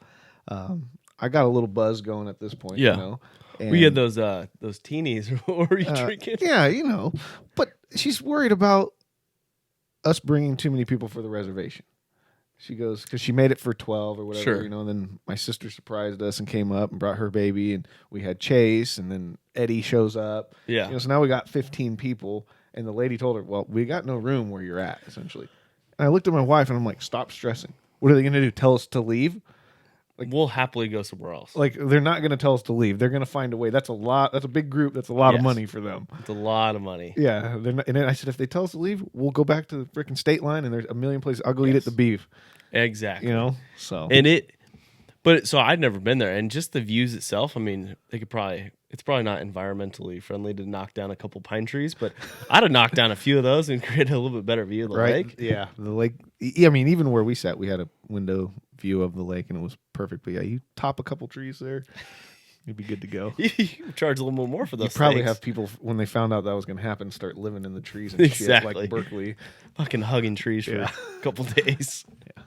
I got a little buzz going at this point. Yeah. And, we had those teenies. What were you drinking? Yeah, But she's worried about us bringing too many people for the reservation. She goes, because she made it for 12 or whatever, sure. And then my sister surprised us and came up and brought her baby, and we had Chase, and then Eddie shows up. Yeah. So now we got 15 people, and the lady told her, well, we got no room where you're at, essentially. And I looked at my wife, and I'm like, stop stressing. What are they going to do, tell us to leave? We'll happily go somewhere else. Like, they're not going to tell us to leave. They're going to find a way. That's a lot. That's a big group. That's a lot of money for them. It's a lot of money. Yeah. And then I said, if they tell us to leave, we'll go back to the freaking state line, and there's a million places. I'll go eat at the beef. Exactly. So. And so I'd never been there, and just the views itself, I mean, it's probably not environmentally friendly to knock down a couple pine trees, but I'd have knocked down a few of those and created a little bit better view of the lake. Yeah. The lake. I mean, even where we sat, we had a window view of the lake, and it was perfect. But yeah, you top a couple trees there, you'd be good to go. You charge a little bit more for those. You probably things. have people, when they found out that was going to happen, start living in the trees and Exactly. shit, like Berkeley. Fucking hugging trees for a couple days. Yeah.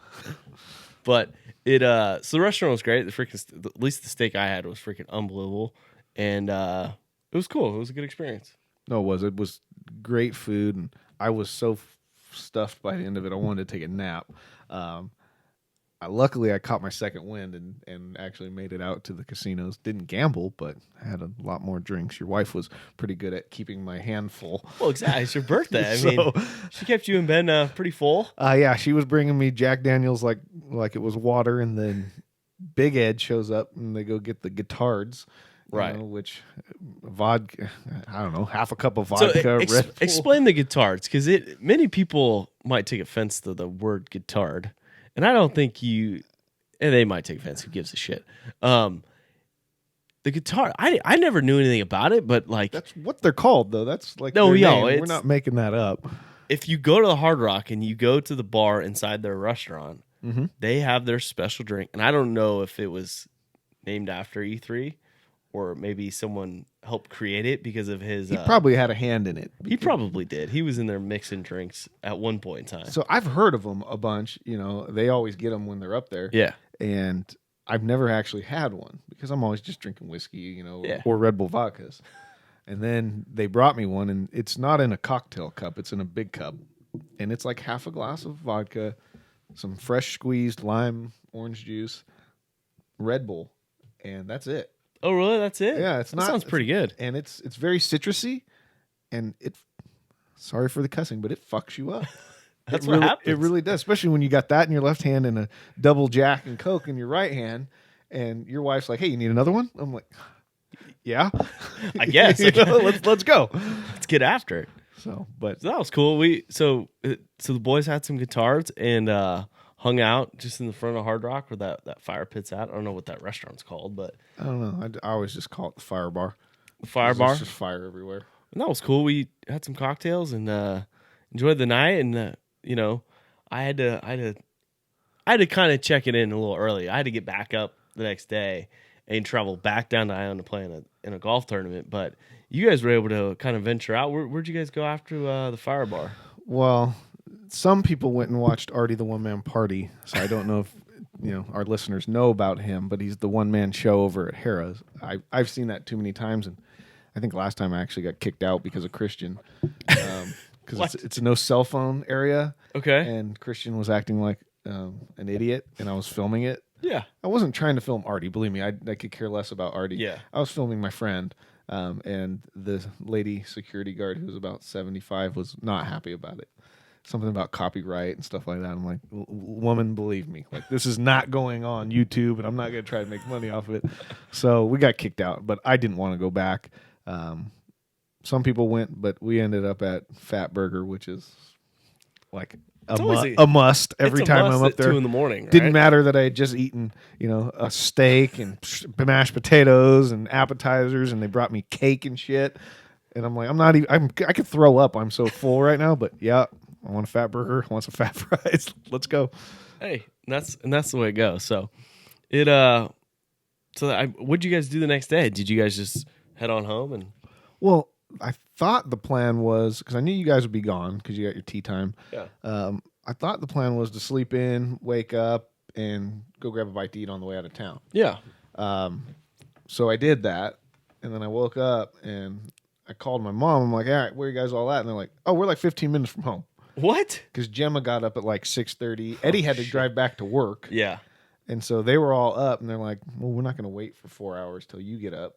But so the restaurant was great. At least the steak I had was freaking unbelievable, and it was cool. It was a good experience. No, it was great food, and I was so stuffed by the end of it. I wanted to take a nap. Luckily, I caught my second wind and actually made it out to the casinos. Didn't gamble, but had a lot more drinks. Your wife was pretty good at keeping my hand full. Well, exactly. It's your birthday. I mean, she kept you and Ben pretty full. Yeah, she was bringing me Jack Daniels like it was water, and then Big Ed shows up, and they go get the guitards. Right. Which vodka, I don't know, half a cup of vodka. So Red Bull. Explain the guitards, because many people might take offense to the word guitard. And I don't think and they might take offense. Who gives a shit? The guitar, I never knew anything about it, but like that's what they're called, though. That's like no, their yo, name. We're not making that up. If you go to the Hard Rock and you go to the bar inside their restaurant, they have their special drink, and I don't know if it was named after E3 or maybe someone helped create it because of his. He probably had a hand in it. He probably did. He was in there mixing drinks at one point in time. So I've heard of them a bunch. They always get them when they're up there. Yeah. And I've never actually had one because I'm always just drinking whiskey, or Red Bull vodkas. And then they brought me one, and it's not in a cocktail cup. It's in a big cup. and it's like half a glass of vodka, some fresh squeezed lime, orange juice, Red Bull, and that's it. Oh, really? That's it? Yeah, it's That not. sounds pretty good. And it's very citrusy, and it. Sorry for the cussing, but it fucks you up. That's it what really, happens. It really does, especially when you got that in your left hand and a double Jack and Coke in your right hand, and your wife's like, "Hey, you need another one?" I'm like, "Yeah, I guess. let's go." Let's get after it. So, but So that was cool. So the boys had some guitars and hung out just in the front of Hard Rock where that fire pit's at. I don't know what that restaurant's called, but I don't know. I always just call it the fire bar. the fire 'Cause bar. There's just fire everywhere. And that was cool. We had some cocktails and enjoyed the night. And I had to kind of check it in a little early. I had to get back up the next day and travel back down to Iona to play in a golf tournament. But you guys were able to kind of venture out. Where'd you guys go after the fire bar? Well, some people went and watched Artie the One Man Party, so I don't know if our listeners know about him, but he's the one man show over at Harrah's. I've seen that too many times, and I think last time I actually got kicked out because of Christian, because it's a no cell phone area. Okay. And Christian was acting like an idiot, and I was filming it. Yeah. I wasn't trying to film Artie. Believe me, I could care less about Artie. Yeah. I was filming my friend, and the lady security guard, who was about 75, was not happy about it. Something about copyright and stuff like that. I'm like, woman, believe me, like this is not going on YouTube, and I'm not going to try to make money off of it. So we got kicked out, but I didn't want to go back. Some people went, but we ended up at Fat Burger, which is like a must every time I'm up there. 2 a.m, right? Didn't matter that I had just eaten, a steak and mashed potatoes and appetizers, and they brought me cake and shit. And I'm like, I could throw up. I'm so full right now. But yeah, I want a Fat Burger. I want some fat fries. Let's go. Hey, that's the way it goes. So what'd you guys do the next day? Did you guys just head on home and? Well, I thought the plan was, because I knew you guys would be gone because you got your tea time. Yeah. I thought the plan was to sleep in, wake up, and go grab a bite to eat on the way out of town. Yeah. So I did that, and then I woke up and I called my mom. I'm like, all right, where are you guys all at? And they're like, oh, we're like 15 minutes from home. What? Because Gemma got up at like 6:30. Eddie had to drive back to work. Yeah. And so they were all up, and they're like, well, we're not going to wait for 4 hours till you get up.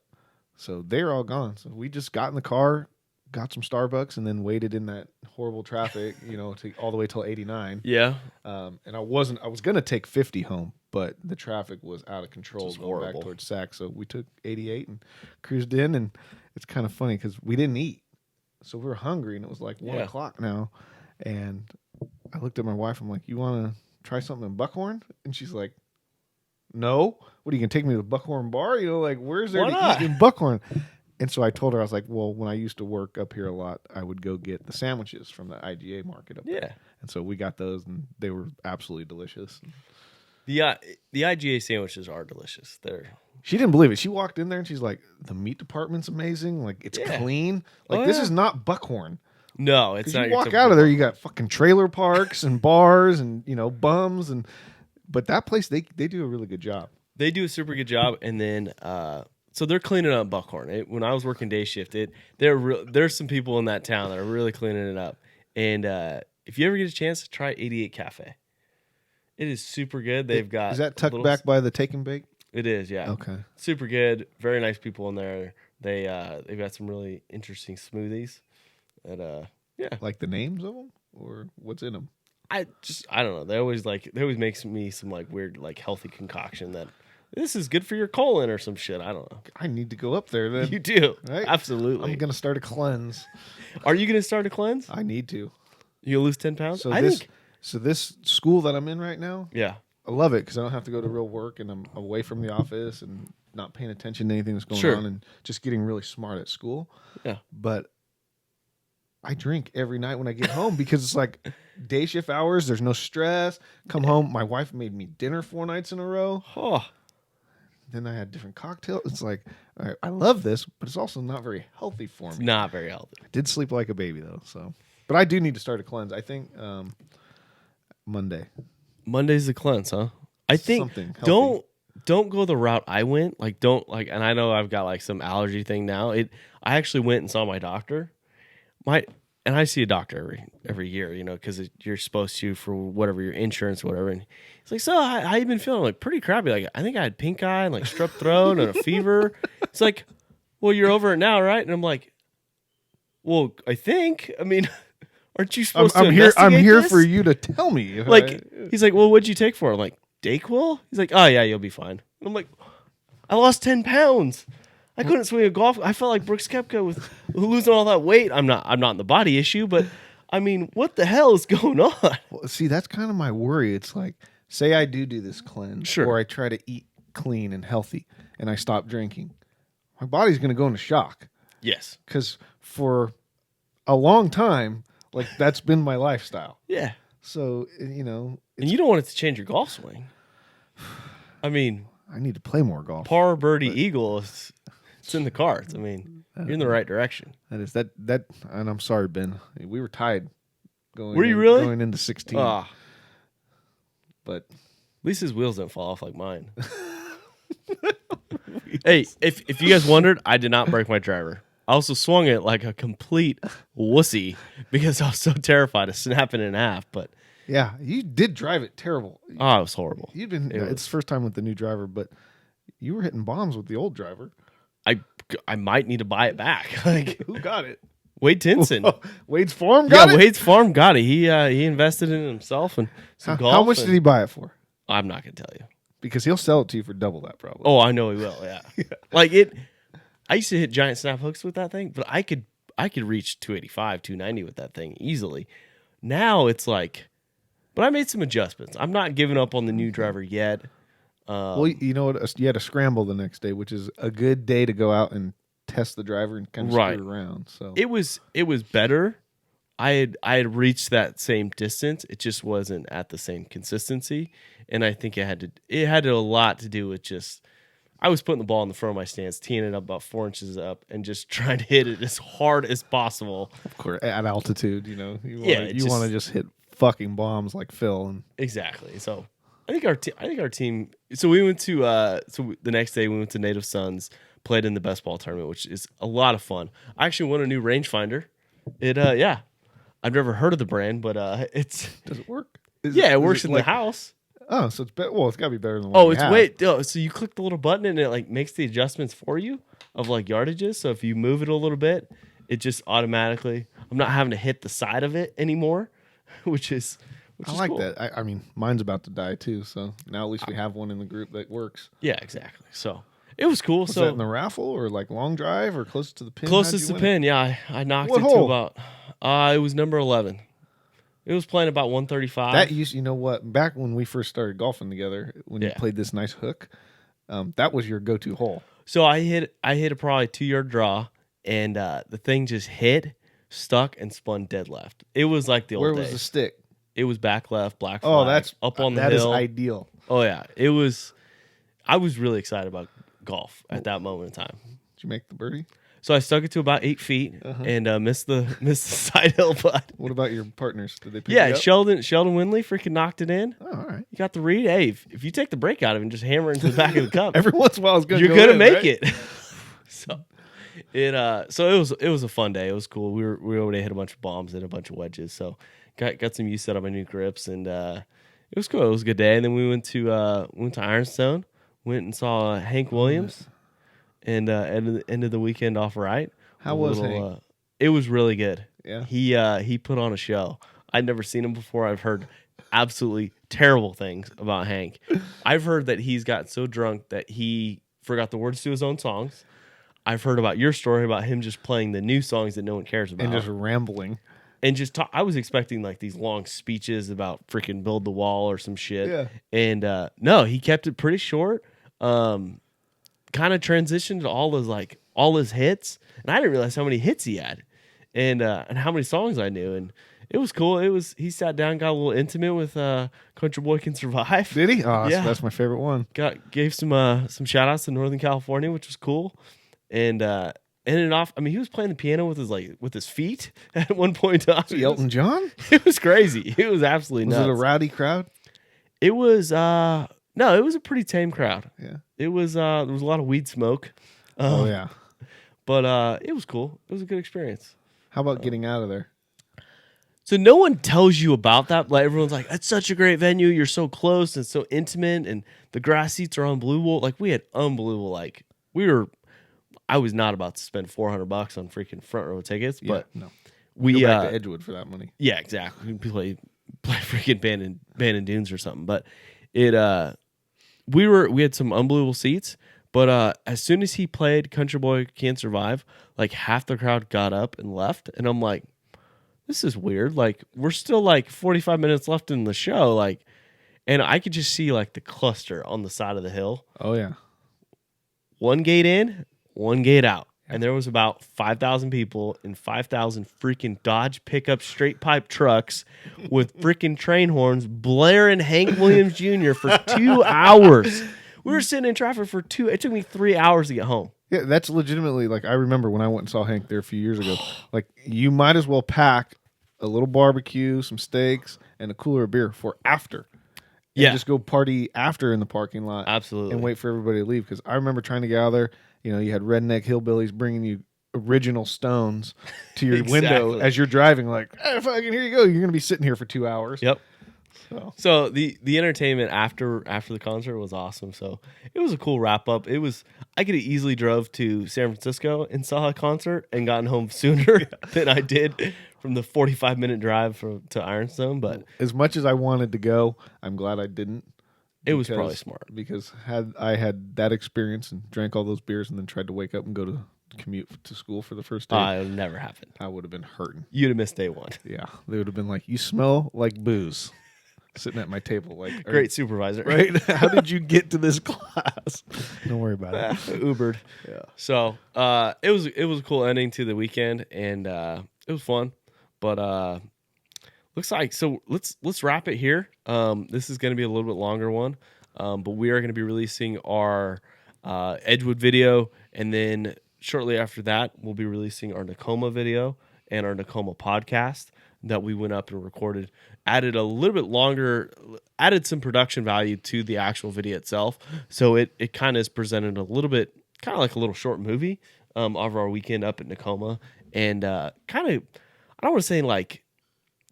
So they're all gone. So we just got in the car, got some Starbucks, and then waited in that horrible traffic, to all the way till 89. Yeah. And I was going to take 50 home, but the traffic was out of control Just going horrible. back towards Sac. So we took 88 and cruised in, and it's kind of funny because we didn't eat. So we were hungry, and it was like 1 o'clock now. And I looked at my wife. I'm like, you want to try something in Buckhorn? And she's like, no. What, are you going to take me to the Buckhorn bar? Where's there Why to not? eat in Buckhorn? And so I told her, I was like, well, when I used to work up here a lot, I would go get the sandwiches from the IGA market up there. And so we got those, and they were absolutely delicious. The IGA sandwiches are delicious. She didn't believe it. She walked in there, and she's like, the meat department's amazing. Like, it's clean. Like, this is not Buckhorn. No, it's not. You walk out of there, you got fucking trailer parks and bars and, bums. But that place, they do a really good job. They do a super good job, and then so they're cleaning up Buckhorn. When I was working day shift, there's some people in that town that are really cleaning it up. And if you ever get a chance, try 88 Cafe. It is super good. They've got is that tucked back by the Take and Bake? It is, yeah. Okay, super good. Very nice people in there. They've got some really interesting smoothies. That like the names of them or what's in them? I don't know. They always make me some like weird like healthy concoction that this is good for your colon or some shit. I don't know. I need to go up there then. You do, right? Absolutely. I'm gonna start a cleanse. Are you gonna start a cleanse? I need to. You'll lose 10 pounds. So this school that I'm in right now, Yeah. I love it because I don't have to go to real work, and I'm away from the office and not paying attention to anything that's going on, and just getting really smart at school. Yeah. But I drink every night when I get home because it's like day shift hours. There's no stress. Come home. My wife made me dinner 4 nights in a row. Oh. Then I had different cocktails. It's like, all right, I love this, but it's also not very healthy for me. Not very healthy. I did sleep like a baby though. So, but I do need to start a cleanse. I think Monday. Monday's the cleanse, huh? I think Something healthy. don't go the route I went. And I know I've got like some allergy thing now. I actually went and saw my doctor. and I see a doctor every year, because you're supposed to for whatever your insurance, or whatever. And he's like, "So how you been feeling?" I'm like, pretty crappy. Like, I think I had pink eye and like strep throat and a fever. It's like, well, you're over it now, right? And I'm like, well, I think. I mean, aren't you supposed to investigate I'm here this? for you to tell me. Like, he's like, well, what'd you take for it? I'm like, Dayquil? He's like, oh yeah, you'll be fine. And I'm like, I lost 10 pounds. I couldn't swing a golf. I felt like Brooks Koepka with losing all that weight. I'm not in the body issue, but I mean, what the hell is going on? Well, see, that's kind of my worry. It's like, say I do this cleanse, Sure. or I try to eat clean and healthy, and I stop drinking. My body's going to go into shock. Yes. Because for a long time, like, that's been my lifestyle. Yeah. So, And you don't want it to change your golf swing. I mean, I need to play more golf. par, birdie, eagle, it's in the cards. I mean, you're in the right direction. That is that, and I'm sorry, Ben. We were tied going. Were you really? Going into 16? Ah, But at least his wheels didn't fall off like mine. Hey, if you guys wondered, I did not break my driver. I also swung it like a complete wussy because I was so terrified of snapping it in half. But yeah, you did drive it terrible. it was horrible. You've been. It's the first time with the new driver, but you were hitting bombs with the old driver. I might need to buy it back. Like, Who got it? Wade Tinson. Wade's Farm got it? Wade's Farm got it. He invested in it himself and some golf. How much did he buy it for? I'm not gonna tell you. Because he'll sell it to you for double that, probably. Oh, I know he will. Yeah. Like it. I used to hit giant snap hooks with that thing, but I could reach 285, 290 with that thing easily. Now it's like, but I made some adjustments. I'm not giving up on the new driver yet. Well, you know what? You had to scramble the next day, which is a good day to go out and test the driver and kind of screw around. So it was better. I had reached that same distance. It just wasn't at the same consistency, and I think it had a lot to do with just I was putting the ball in the front of my stance, teeing it up about 4 inches up, and just trying to hit it as hard as possible. Of course, at altitude, you want to just hit fucking bombs like Phil. And exactly. So I think our team. So we went to the next day we went to Native Sons, played in the best ball tournament, which is a lot of fun. I actually won a new rangefinder. I've never heard of the brand, but it's does it work? It works in the house. Oh, so it's it's got to be better than the one. So you click the little button and it like makes the adjustments for you of like yardages. So if you move it a little bit, it just automatically. I'm not having to hit the side of it anymore, which is like cool. that. I mean, mine's about to die too, so now at least we have one in the group that works. Yeah, exactly. So it was cool. Was that in the raffle or like long drive or close to the pin? Closest to the pin, yeah. I knocked it to about. It was number 11. It was playing about 135. That you know what? Back when we first started golfing together, when you played this nice hook, that was your go-to hole. So I hit a probably 2-yard draw, and the thing just hit, stuck, and spun dead left. It was like the old days. Where was the stick? It was back left, black flag. Oh, that's up on the hill. That is ideal. Oh yeah, it was. I was really excited about golf at that moment in time. Did you make the birdie? So I stuck it to about 8 feet and missed the side hill putt. What about your partners? Did they pick you up? Sheldon Windley freaking knocked it in. Oh, all right. You got the read. Hey, if you take the break out of it and just hammer it into the back of the cup, every once in a while you're gonna make it. So it was a fun day. It was cool. We were able to hit a bunch of bombs and a bunch of wedges. So got some use out of my new grips, and it was cool. It was a good day. And then we went to Ironstone. Went and saw Hank Williams. And ended the weekend off right. How was Hank? It was really good. Yeah. He put on a show. I'd never seen him before. I've heard absolutely terrible things about Hank. I've heard that he's got so drunk that he forgot the words to his own songs. I've heard about your story about him just playing the new songs that no one cares about. And just rambling. And just talk. I was expecting like these long speeches about freaking build the wall or some shit. Yeah. And no, he kept it pretty short. Kind of transitioned to all his hits, and I didn't realize how many hits he had, and how many songs I knew, and it was cool. He sat down, got a little intimate with Country Boy Can Survive. Did he? Oh, yeah. That's my favorite one. Gave some shout outs to Northern California, which was cool, and ended off. I mean, he was playing the piano with his feet at one point in time. Elton John? It was crazy. It was absolutely nuts. Was it a rowdy crowd? It was no, it was a pretty tame crowd. Yeah. It was there was a lot of weed smoke. Oh yeah. But it was cool. It was a good experience. How about getting out of there? So no one tells you about that. Like everyone's like, "It's such a great venue. You're so close and so intimate, and the grass seats are unbelievable." Like we had unbelievable. Like I was not about to spend $400 on freaking front row tickets, but no. we Go back to Edgewood for that money. Yeah, exactly. We play freaking band and dunes or something. But it we had some unbelievable seats. But as soon as he played Country Boy Can't Survive, like half the crowd got up and left, and I'm like, this is weird. Like we're still like 45 minutes left in the show, like, and I could just see like the cluster on the side of the hill. Oh yeah. One gate in, one gate out. And there was about 5,000 people in 5,000 freaking Dodge pickup straight pipe trucks with freaking train horns blaring Hank Williams Jr. for 2 hours. We were sitting in traffic for it took me 3 hours to get home. Yeah, that's legitimately, like, I remember when I went and saw Hank there a few years ago. Like, you might as well pack a little barbecue, some steaks, and a cooler of beer for after. And just go party after in the parking lot. Absolutely. And wait for everybody to leave. Because I remember trying to get out of there. You know, you had redneck hillbillies bringing you original stones to your window as you're driving. Like, fucking here you go. You're going to be sitting here for 2 hours. Yep. So the entertainment after the concert was awesome. So it was a cool wrap up. I could have easily drove to San Francisco and saw a concert and gotten home sooner than I did from the 45-minute drive to Ironstone. But as much as I wanted to go, I'm glad I didn't. It was probably smart. Because had I had that experience and drank all those beers and then tried to wake up and go to commute to school for the first day, it would never happen. I would have been hurting. You'd have missed day one. Yeah. They would have been like, you smell like booze. Sitting at my table. Like, great supervisor. Right? How did you get to this class? Don't worry about it. Ubered. Yeah. So it was a cool ending to the weekend, and it was fun. But looks like, so let's wrap it here. This is going to be a little bit longer one, but we are going to be releasing our Edgewood video, and then shortly after that, we'll be releasing our Tacoma video and our Tacoma podcast that we went up and recorded. Added a little bit longer, added some production value to the actual video itself, so it kind of is presented a little bit, kind of like a little short movie of our weekend up in Tacoma, and kind of, I don't want to say like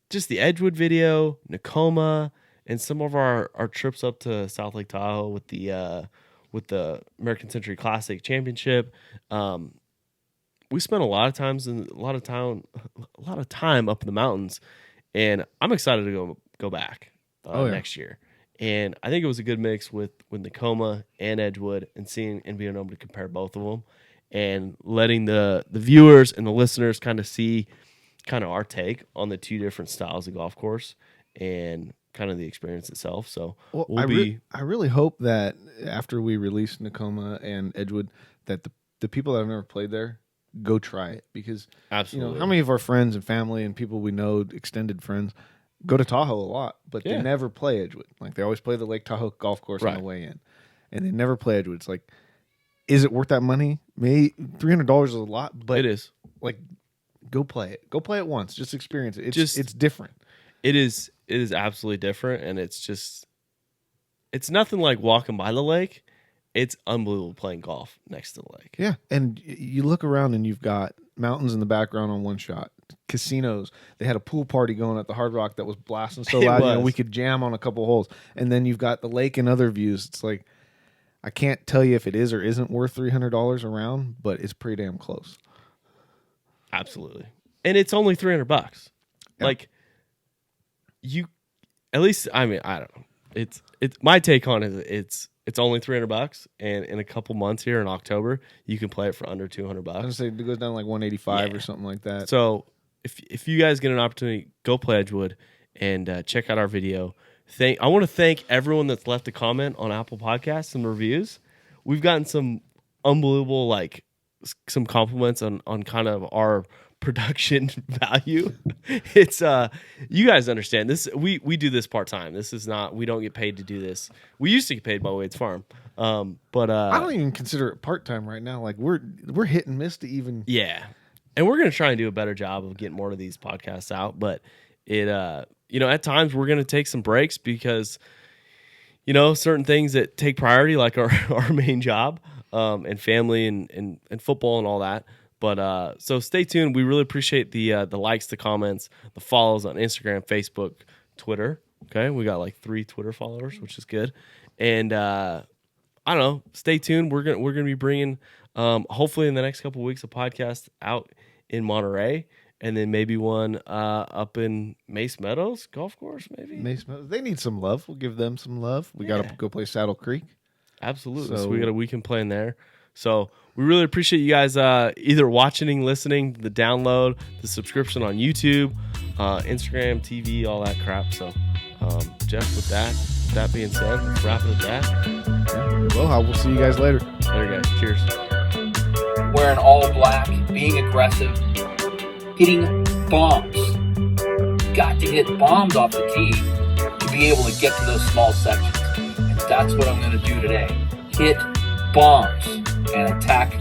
just the Edgewood video, Tacoma, and some of our trips up to South Lake Tahoe with the American Century Classic Championship. We spent a lot of time up in the mountains, and I'm excited to go back next year. And I think it was a good mix with Tacoma and Edgewood, and seeing and being able to compare both of them, and letting the viewers and the listeners kind of see kind of our take on the two different styles of golf course and kind of the experience itself. So I really hope that after we release Tacoma and Edgewood, that the people that have never played there go try it, because absolutely, you know, how many of our friends and family and people we know, extended friends, go to Tahoe a lot, but they never play Edgewood. Like, they always play the Lake Tahoe golf course on the way in, and they never play Edgewood. It's like, is it worth that money? Maybe $300 is a lot, but it is. Like, go play it. Go play it once. Just experience it. It's different. It is absolutely different, and it's nothing like walking by the lake. It's unbelievable playing golf next to the lake. Yeah, and you look around and you've got mountains in the background on one shot, casinos. They had a pool party going at the Hard Rock that was blasting so loud, you know, we could jam on a couple holes. And then you've got the lake and other views. It's like, I can't tell you if it is or isn't worth $300 a round, but it's pretty damn close. Absolutely. And it's only $300. Yeah. Like, at least, I mean, I don't know. It's my take on it. It's only $300, and in a couple months here in October, you can play it for under $200. I was gonna say it goes down to like $185 or something like that. So if you guys get an opportunity, go play Edgewood and check out our video. I want to thank everyone that's left a comment on Apple Podcasts and reviews. We've gotten some unbelievable, like, some compliments on kind of our production value. It's you guys understand this. We do this part-time. This is not, we don't get paid to do this. We used to get paid by Wade's Farm, but I don't even consider it part-time right now. Like, we're hit and miss to even. Yeah, and we're gonna try and do a better job of getting more of these podcasts out, but it you know, at times we're gonna take some breaks because, you know, certain things that take priority, like our main job, and family and football and all that. But so stay tuned. We really appreciate the likes, the comments, the follows on Instagram, Facebook, Twitter. Okay, we got like 3 Twitter followers, which is good. And I don't know. Stay tuned. We're gonna be bringing hopefully in the next couple of weeks a podcast out in Monterey, and then maybe one up in Mace Meadows Golf Course. Maybe Mace Meadows. They need some love. We'll give them some love. We got to go play Saddle Creek. Absolutely. So So we got a weekend playing there. So we really appreciate you guys either watching, listening, the download, the subscription on YouTube, Instagram, TV, all that crap. So Jeff, with that being said, let's wrap it at that. Aloha. We'll see you guys later. Later, guys. Cheers. Wearing all black, being aggressive, hitting bombs. Got to hit bombs off the tee to be able to get to those small sections. And that's what I'm going to do today. Hit bombs and attack